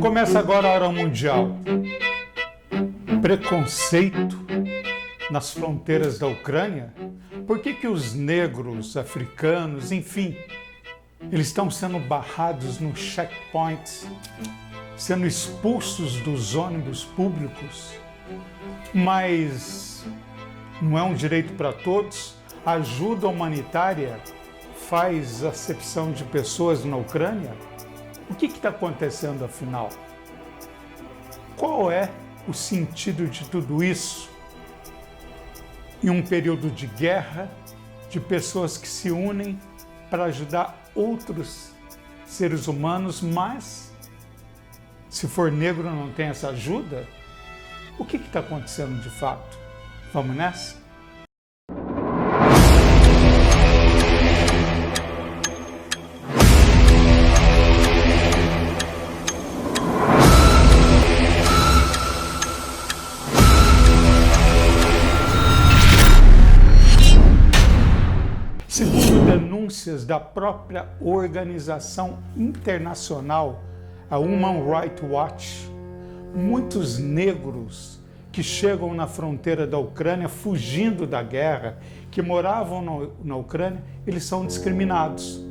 Começa agora a Hora Mundial. Preconceito nas fronteiras da Ucrânia? Por que os negros, africanos, enfim, eles estão sendo barrados no checkpoint, sendo expulsos dos ônibus públicos? Mas não é um direito para todos? A ajuda humanitária faz acepção de pessoas na Ucrânia? O que está acontecendo afinal? Qual é o sentido de tudo isso? Em um período de guerra, de pessoas que se unem para ajudar outros seres humanos, mas se for negro não tem essa ajuda? O que está acontecendo de fato? Vamos nessa? Segundo denúncias da própria organização internacional, a Human Rights Watch, muitos negros que chegam na fronteira da Ucrânia fugindo da guerra, que moravam na Ucrânia, eles são discriminados.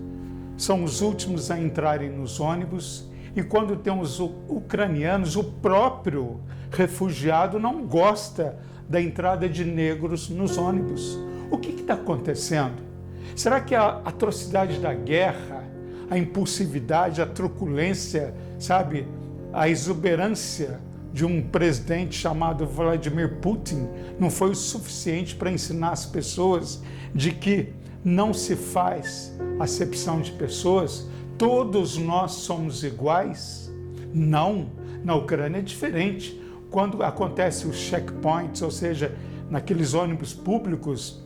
São os últimos a entrarem nos ônibus e quando tem os ucranianos, o próprio refugiado não gosta da entrada de negros nos ônibus. O que está acontecendo? Será que a atrocidade da guerra, a impulsividade, a truculência, sabe, a exuberância de um presidente chamado Vladimir Putin não foi o suficiente para ensinar as pessoas de que não se faz acepção de pessoas, todos nós somos iguais? Não, na Ucrânia é diferente. Quando acontece os checkpoints, ou seja, naqueles ônibus públicos,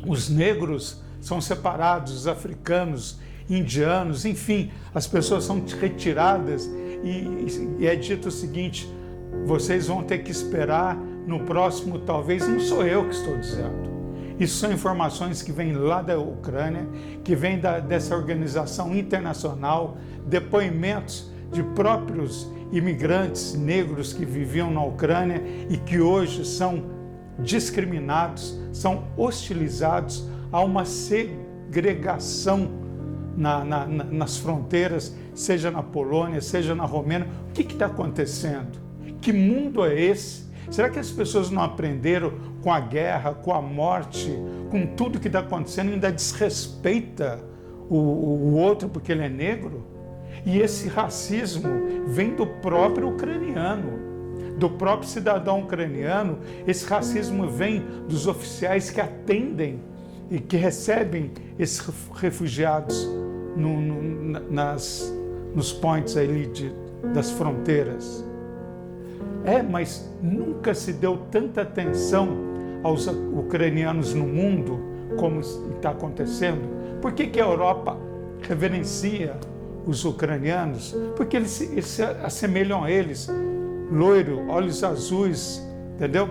os negros são separados, os africanos, indianos, enfim, as pessoas são retiradas e é dito o seguinte: vocês vão ter que esperar no próximo, talvez, não sou eu que estou dizendo. Isso são informações que vêm lá da Ucrânia, que vêm dessa organização internacional, depoimentos de próprios imigrantes negros que viviam na Ucrânia e que hoje são discriminados, são hostilizados, há uma segregação nas fronteiras, seja na Polônia, seja na Romênia. O que está acontecendo? Que mundo é esse? Será que as pessoas não aprenderam com a guerra, com a morte, com tudo que está acontecendo, ainda desrespeita o outro porque ele é negro? E esse racismo vem do próprio ucraniano, do próprio cidadão ucraniano. Esse racismo vem dos oficiais que atendem e que recebem esses refugiados nos points ali das fronteiras. Mas nunca se deu tanta atenção aos ucranianos no mundo como está acontecendo. Por que a Europa reverencia os ucranianos? Porque eles se assemelham a eles, loiro, olhos azuis, entendeu?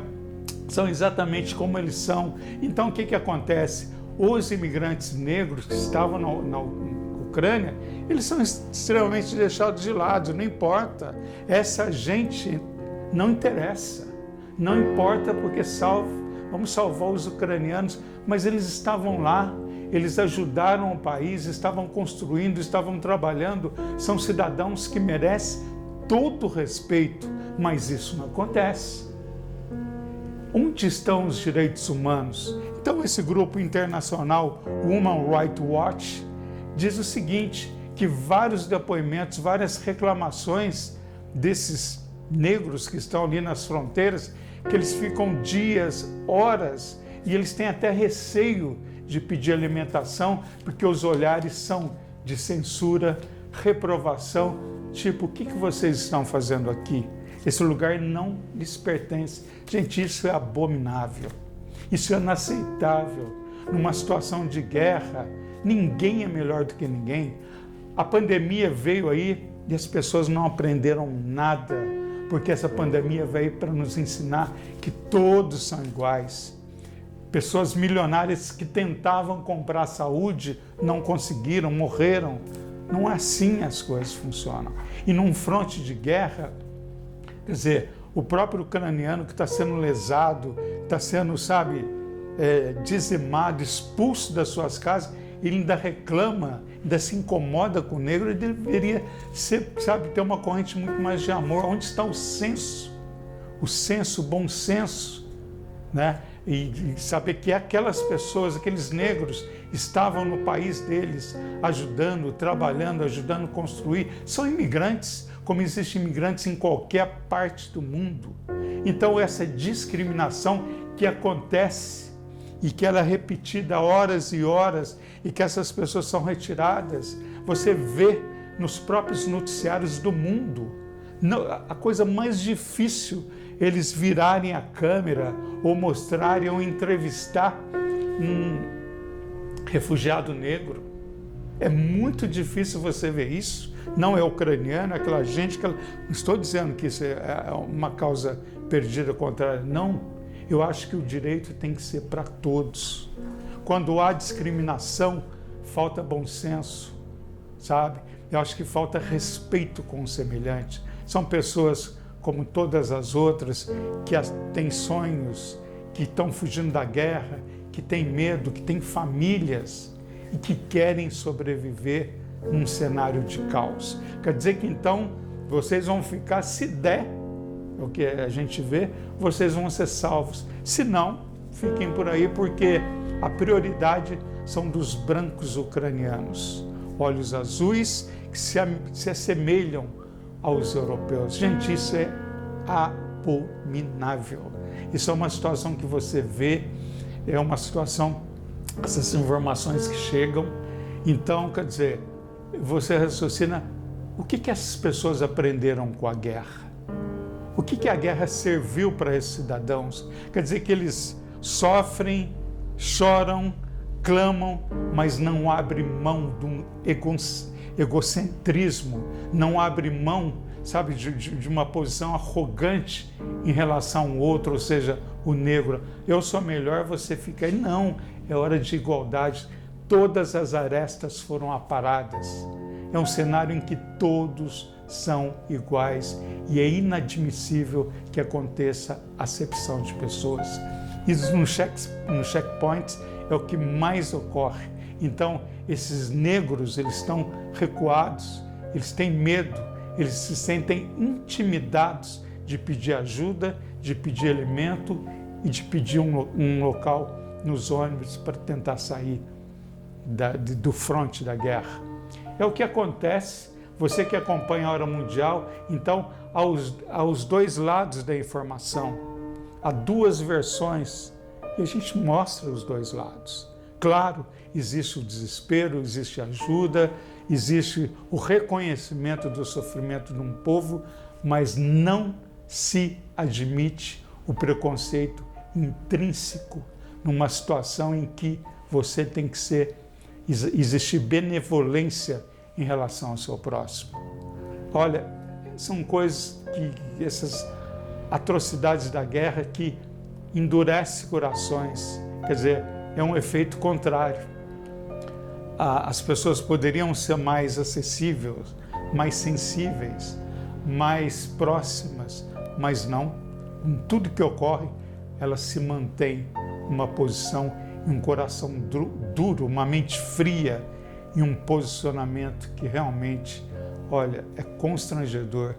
São exatamente como eles são. Então o que acontece? Os imigrantes negros que estavam na Ucrânia, eles são extremamente deixados de lado, não importa. Essa gente não interessa, não importa porque vamos salvar os ucranianos, mas eles estavam lá, eles ajudaram o país, estavam construindo, estavam trabalhando, são cidadãos que merecem todo o respeito, mas isso não acontece. Onde estão os direitos humanos? Então esse grupo internacional, Human Rights Watch, diz o seguinte, que vários depoimentos, várias reclamações desses negros que estão ali nas fronteiras, que eles ficam dias, horas, e eles têm até receio de pedir alimentação, porque os olhares são de censura, reprovação, tipo, o que vocês estão fazendo aqui? Esse lugar não lhes pertence. Gente, isso é abominável, isso é inaceitável. Numa situação de guerra, ninguém é melhor do que ninguém. A pandemia veio aí e as pessoas não aprenderam nada, porque essa pandemia veio para nos ensinar que todos são iguais. Pessoas milionárias que tentavam comprar saúde não conseguiram, morreram. Não é assim as coisas funcionam. E num fronte de guerra, quer dizer, o próprio ucraniano que está sendo lesado, está sendo, sabe, dizimado, expulso das suas casas, ele ainda reclama, ainda se incomoda com o negro, ele deveria ser, sabe, ter uma corrente muito mais de amor. Onde está o senso, o bom senso, né? E saber que aquelas pessoas, aqueles negros, estavam no país deles, ajudando, trabalhando, ajudando a construir. São imigrantes, como existem imigrantes em qualquer parte do mundo. Então essa discriminação que acontece e que ela é repetida horas e horas e que essas pessoas são retiradas, você vê nos próprios noticiários do mundo. A coisa mais difícil, eles virarem a câmera ou mostrarem ou entrevistar um refugiado negro. É muito difícil você ver isso. Não é ucraniano, é aquela gente que... Não estou dizendo que isso é uma causa perdida contrária, não. Eu acho que o direito tem que ser para todos. Quando há discriminação, falta bom senso, sabe? Eu acho que falta respeito com o semelhante. São pessoas como todas as outras que têm sonhos, que estão fugindo da guerra, que têm medo, que têm famílias e que querem sobreviver num cenário de caos. Quer dizer que então vocês vão ficar, se der, o que a gente vê, vocês vão ser salvos. Se não, fiquem por aí, porque a prioridade são dos brancos ucranianos, olhos azuis, que se assemelham aos europeus. Gente, isso é abominável. Isso é uma situação que você vê, é uma situação, essas informações que chegam. Então, quer dizer, você raciocina, o que essas pessoas aprenderam com a guerra? O que a guerra serviu para esses cidadãos? Quer dizer que eles sofrem, choram, clamam, mas não abrem mão de um egocentrismo, não abrem mão, sabe, de uma posição arrogante em relação ao outro, ou seja, o negro. Eu sou melhor, você fica aí. Não, é hora de igualdade. Todas as arestas foram aparadas. É um cenário em que todos são iguais e é inadmissível que aconteça acepção de pessoas. Isso no checkpoint é o que mais ocorre. Então, esses negros, eles estão recuados, eles têm medo, eles se sentem intimidados de pedir ajuda, de pedir alimento e de pedir um local nos ônibus para tentar sair do fronte da guerra. É o que acontece. Você que acompanha a Hora Mundial, então, aos dois lados da informação, há duas versões e a gente mostra os dois lados. Claro, existe o desespero, existe a ajuda, existe o reconhecimento do sofrimento de um povo, mas não se admite o preconceito intrínseco numa situação em que você tem que existir benevolência em relação ao seu próximo. Olha, são coisas essas atrocidades da guerra que endurecem corações, quer dizer, é um efeito contrário. As pessoas poderiam ser mais acessíveis, mais sensíveis, mais próximas, mas não. Com tudo que ocorre, elas se mantêm numa posição, em um coração duro, uma mente fria, e um posicionamento que realmente, olha, é constrangedor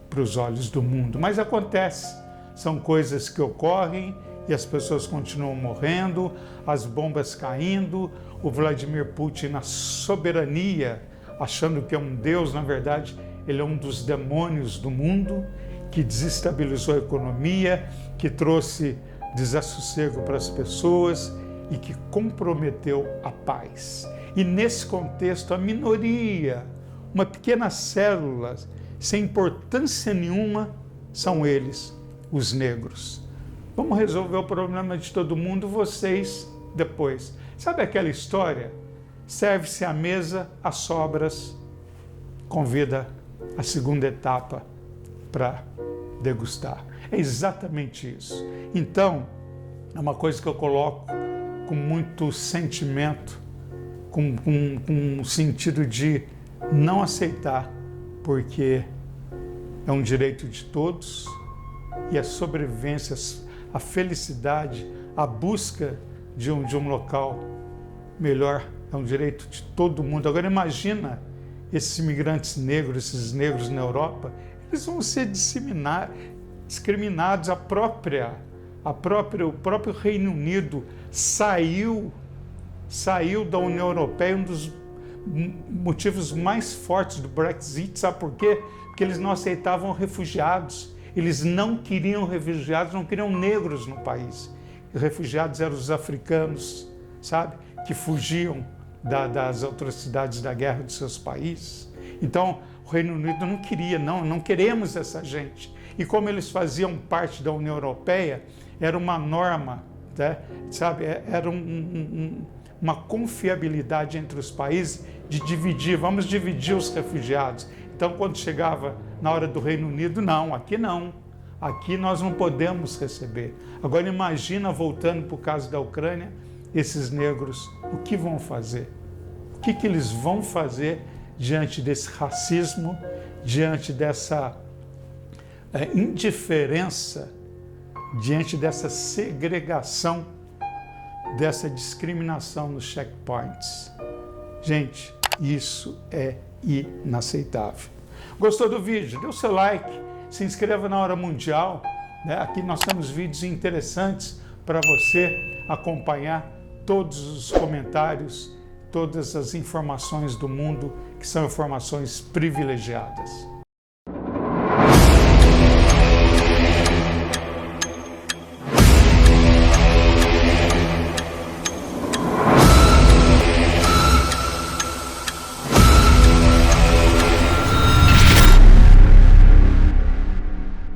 para os olhos do mundo. Mas acontece, são coisas que ocorrem e as pessoas continuam morrendo, as bombas caindo, o Vladimir Putin na soberania, achando que é um deus, na verdade, ele é um dos demônios do mundo, que desestabilizou a economia, que trouxe desassossego para as pessoas e que comprometeu a paz. E nesse contexto, a minoria, uma pequena célula, sem importância nenhuma, são eles, os negros. Vamos resolver o problema de todo mundo, vocês depois. Sabe aquela história? Serve-se à mesa, as sobras, convida a segunda etapa para degustar. É exatamente isso. Então, é uma coisa que eu coloco com muito sentimento, com um sentido de não aceitar, porque é um direito de todos e a sobrevivência, a felicidade, a busca de um local melhor é um direito de todo mundo. Agora imagina esses imigrantes negros, esses negros na Europa, eles vão ser discriminados. O próprio Reino Unido saiu da União Europeia, um dos motivos mais fortes do Brexit, sabe por quê? Porque eles não aceitavam refugiados, eles não queriam refugiados, não queriam negros no país. Os refugiados eram os africanos, sabe? Que fugiam das atrocidades da guerra de seus países. Então, o Reino Unido não queria, não queremos essa gente. E como eles faziam parte da União Europeia, era uma norma, né? Sabe? Era uma confiabilidade entre os países de dividir, vamos dividir os refugiados. Então, quando chegava na hora do Reino Unido, não, aqui nós não podemos receber. Agora imagina, voltando para o caso da Ucrânia, esses negros, o que vão fazer? O que eles vão fazer diante desse racismo, diante dessa indiferença, diante dessa segregação, dessa discriminação nos checkpoints? Gente, isso é inaceitável. Gostou do vídeo? Dê o seu like, se inscreva na Hora Mundial, né? Aqui nós temos vídeos interessantes para você acompanhar todos os comentários, todas as informações do mundo, que são informações privilegiadas.